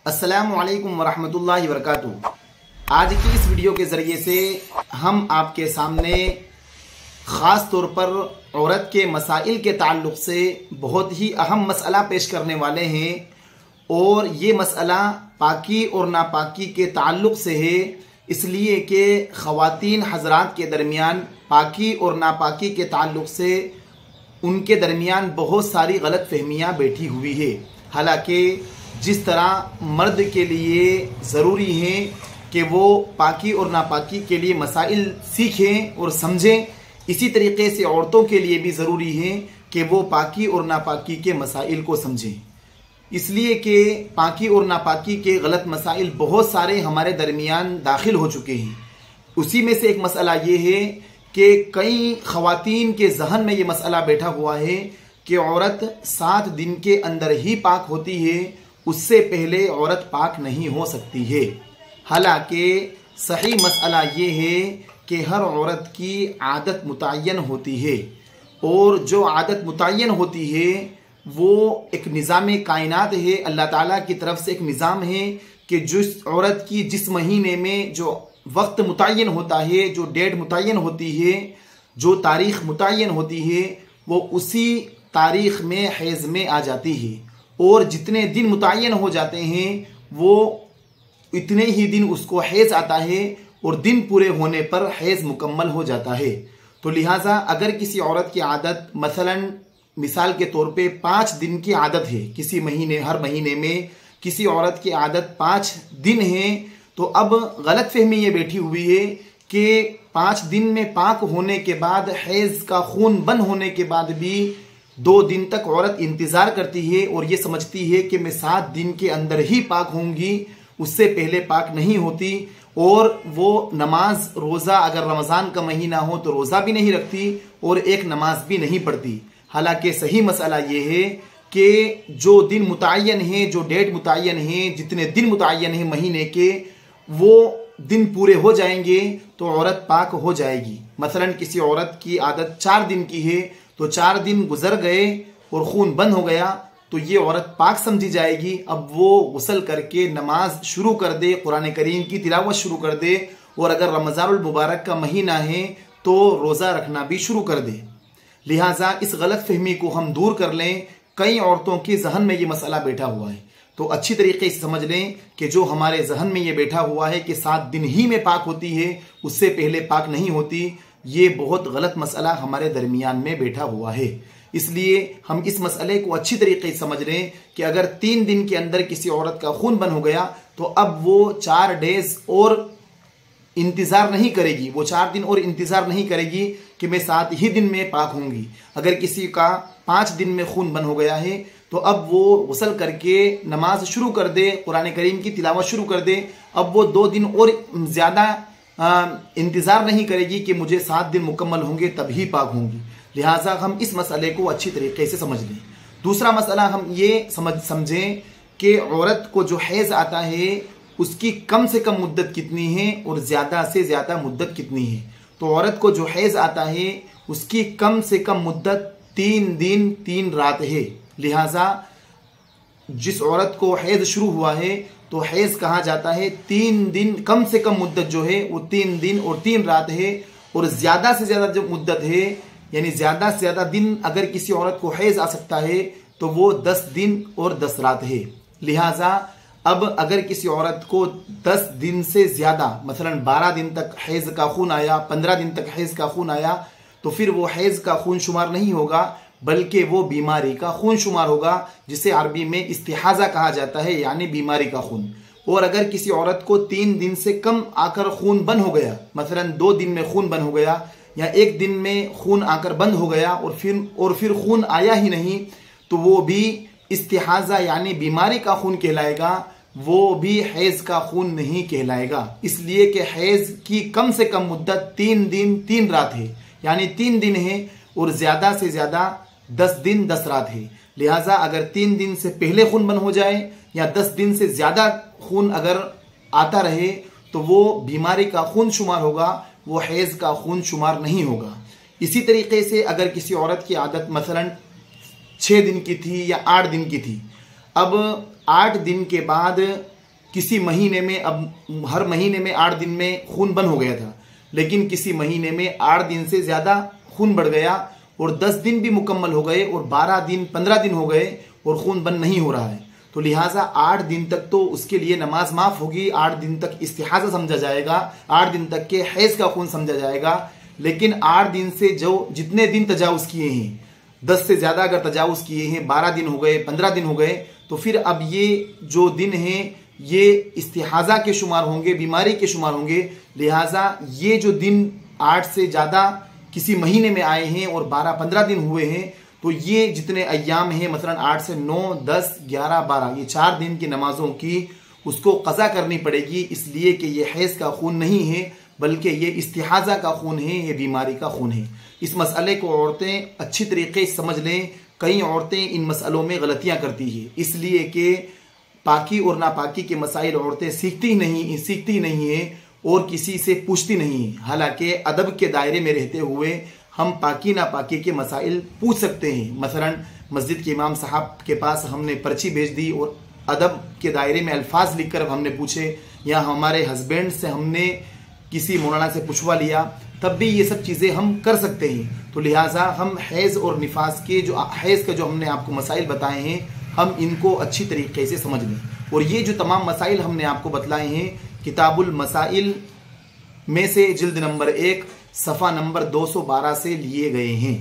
अस्सलामुअलैकुम वरहमतुल्लाहि वबरकातुहू। आज की इस वीडियो के ज़रिए से हम आपके सामने ख़ास तौर पर औरत के मसाइल के ताल्लुक़ से बहुत ही अहम मसला पेश करने वाले हैं और ये मसला पाकी और नापाकी के ताल्लुक़ से है, इसलिए कि ख़वातीन हज़रात के दरमियान पाकी और नापाकी के ताल्लुक़ से उनके दरमियान बहुत सारी गलत फहमियाँ बैठी हुई है। हालांकि जिस तरह मर्द के लिए ज़रूरी है कि वो पाकी और नापाकी के लिए मसाइल सीखें और समझें, इसी तरीके से औरतों के लिए भी ज़रूरी है कि वो पाकी और नापाकी के मसाइल को समझें। इसलिए कि पाकी और नापाकी के गलत मसाइल बहुत सारे हमारे दरमियान दाखिल हो चुके हैं। उसी में से एक मसला ये है कि कई ख़वातीन के जहन में ये मसला बैठा हुआ है कि औरत 7 दिन के अंदर ही पाक होती है, उससे पहले औरत पाक नहीं हो सकती है। हालांकि सही मसला ये है कि हर औरत की आदत मुतय्यन होती है और जो आदत मुतय्यन होती है वो एक निज़ाम कायनात है, अल्लाह ताला की तरफ से एक निज़ाम है कि जिस औरत की जिस महीने में जो वक्त मुतय्यन होता है, जो डेट मुतय्यन होती है, जो तारीख़ मुतय्यन होती है, वो उसी तारीख़ में हैज़ में आ जाती है और जितने दिन मुतय्यन हो जाते हैं वो इतने ही दिन उसको हैज़ आता है और दिन पूरे होने पर हैज़ मुकम्मल हो जाता है। तो लिहाजा अगर किसी औरत की आदत मसलन मिसाल के तौर पे 5 दिन की आदत है, किसी महीने हर महीने में किसी औरत की आदत 5 दिन है, तो अब गलत फहमी ये बैठी हुई है कि 5 दिन में पाक होने के बाद हैज़ का खून बंद होने के बाद भी 2 दिन तक औरत इंतज़ार करती है और ये समझती है कि मैं 7 दिन के अंदर ही पाक होंगी, उससे पहले पाक नहीं होती, और वो नमाज रोज़ा अगर रमज़ान का महीना हो तो रोज़ा भी नहीं रखती और एक नमाज भी नहीं पढ़ती। हालांकि सही मसला ये है कि जो दिन मुतय्यन है, जो डेट मुतय्यन है, जितने दिन मुतय्यन है महीने के, वो दिन पूरे हो जाएंगे तो औरत पाक हो जाएगी। मसलन किसी औरत की आदत 4 दिन की है तो 4 दिन गुजर गए और खून बंद हो गया तो ये औरत पाक समझी जाएगी। अब वो गुस्ल करके नमाज शुरू कर दे, कुरान करीम की तिलावत शुरू कर दे और अगर रमज़ानुल मुबारक का महीना है तो रोज़ा रखना भी शुरू कर दे। लिहाजा इस गलत फहमी को हम दूर कर लें। कई औरतों के जहन में ये मसला बैठा हुआ है, तो अच्छी तरीके से समझ लें कि जो हमारे जहन में ये बैठा हुआ है कि 7 दिन ही में पाक होती है, उससे पहले पाक नहीं होती, ये बहुत गलत मसला हमारे दरमियान में बैठा हुआ है। इसलिए हम इस मसले को अच्छी तरीके से समझ लें कि अगर 3 दिन के अंदर किसी औरत का खून बंद हो गया तो अब वो 4 डेज और इंतज़ार नहीं करेगी, वो 4 दिन और इंतज़ार नहीं करेगी कि मैं 7 ही दिन में पाक होंगी। अगर किसी का 5 दिन में खून बंद हो गया है तो अब वो गुस्ल करके नमाज शुरू कर दे, कुरान करीम की तिलावत शुरू कर दे। अब वो 2 दिन और ज़्यादा इंतज़ार नहीं करेगी कि मुझे 7 दिन मुकम्मल होंगे तभी पाक होंगी। लिहाजा हम इस मसले को अच्छी तरीके से समझ लें। दूसरा मसला हम ये समझें कि औरत को जो हैज़ आता है उसकी कम से कम मुद्दत कितनी है और ज़्यादा से ज़्यादा मुद्दत कितनी है। तो औरत को जो हैज़ आता है उसकी कम से कम मुद्दत 3 दिन 3 रात है। लिहाजा जिस औरत को हैज़ शुरू हुआ है तो हैज़ कहा जाता है 3 दिन, कम से कम मुद्दत जो है वो 3 दिन और 3 रात है, और ज़्यादा से ज़्यादा जो मुद्दत है यानी ज़्यादा से ज़्यादा दिन अगर किसी औरत को हैज़ आ सकता है तो वो 10 दिन और 10 रात है। लिहाजा अब अगर किसी औरत को 10 दिन से ज़्यादा मसलन 12 दिन तक हैज़ का खून आया, 15 दिन तक हैज़ का खून आया, तो फिर वो हैज़ का खून शुमार नहीं होगा बल्कि वो बीमारी का खून शुमार होगा, जिसे अरबी में इस्तिहाज़ा कहा जाता है, यानी बीमारी का खून। और अगर किसी औरत को 3 दिन से कम आकर खून बंद हो गया, मसलन 2 दिन में खून बंद हो गया या 1 दिन में खून आकर बंद हो गया और फिर खून आया ही नहीं, तो वो भी इस्तिहाज़ा यानी बीमारी का खून कहलाएगा, वो भी हैज़ का खून नहीं कहलाएगा। इसलिए कि हैज़ की कम से कम मुद्दत 3 दिन 3 रात है, यानी 3 दिन है और ज़्यादा से ज़्यादा 10 दिन 10 रात है। लिहाजा अगर 3 दिन से पहले खून बंद हो जाए या 10 दिन से ज़्यादा खून अगर आता रहे तो वो बीमारी का खून शुमार होगा, वो हैज़ का खून शुमार नहीं होगा। इसी तरीके से अगर किसी औरत की आदत मसलन 6 दिन की थी या 8 दिन की थी, अब 8 दिन के बाद किसी महीने में, अब हर महीने में 8 दिन में खून बंद हो गया था, लेकिन किसी महीने में 8 दिन से ज़्यादा खून बढ़ गया और 10 दिन भी मुकम्मल हो गए और 12 दिन 15 दिन हो गए और खून बंद नहीं हो रहा है। तो लिहाजा 8 दिन तक तो उसके लिए नमाज माफ़ होगी, 8 दिन तक इस्तिहाज़ा समझा जाएगा, 8 दिन तक के हैज़ का खून समझा जाएगा। लेकिन 8 दिन से जो जितने दिन तजावुज़ किए हैं, 10 से ज़्यादा अगर तजावुज़ किए हैं, 12 दिन हो गए, 15 दिन हो गए, तो फिर अब ये जो दिन हैं ये इस्तिहाज़ा के शुमार होंगे, बीमारी के शुमार होंगे। लिहाजा ये जो दिन 8 से ज़्यादा किसी महीने में आए हैं और 12-15 दिन हुए हैं, तो ये जितने अय्याम हैं, मसलन 8 से 9, 10, 11, 12, ये 4 दिन की नमाजों की उसको कज़ा करनी पड़ेगी, इसलिए कि ये हैज़ का खून नहीं है बल्कि ये इस्तिहाज़ा का खून है, ये बीमारी का खून है। इस मसले को औरतें अच्छी तरीके से समझ लें। कई औरतें इन मसलों में गलतियां करती हैं, इसलिए कि पाकी और नापाकी के मसाइल औरतें सीखती नहीं है और किसी से पूछती नहीं है। हालांकि अदब के दायरे में रहते हुए हम पाकी नापाकी के मसाइल पूछ सकते हैं। मसलन मस्जिद के इमाम साहब के पास हमने पर्ची भेज दी और अदब के दायरे में अल्फाज लिखकर हमने पूछे, या हमारे हस्बैंड से हमने किसी मौलाना से पूछवा लिया, तब भी ये सब चीज़ें हम कर सकते हैं। तो लिहाजा हम हैज़ और निफास के जो हैज़ का जो हमने आपको मसाइल बताए हैं, हम इनको अच्छी तरीके से समझ लें। और ये जो तमाम मसाइल हमने आपको बतलाए हैं किताबुल मसाइल में से जिल्द नंबर 1 सफ़ा नंबर 212 से लिए गए हैं।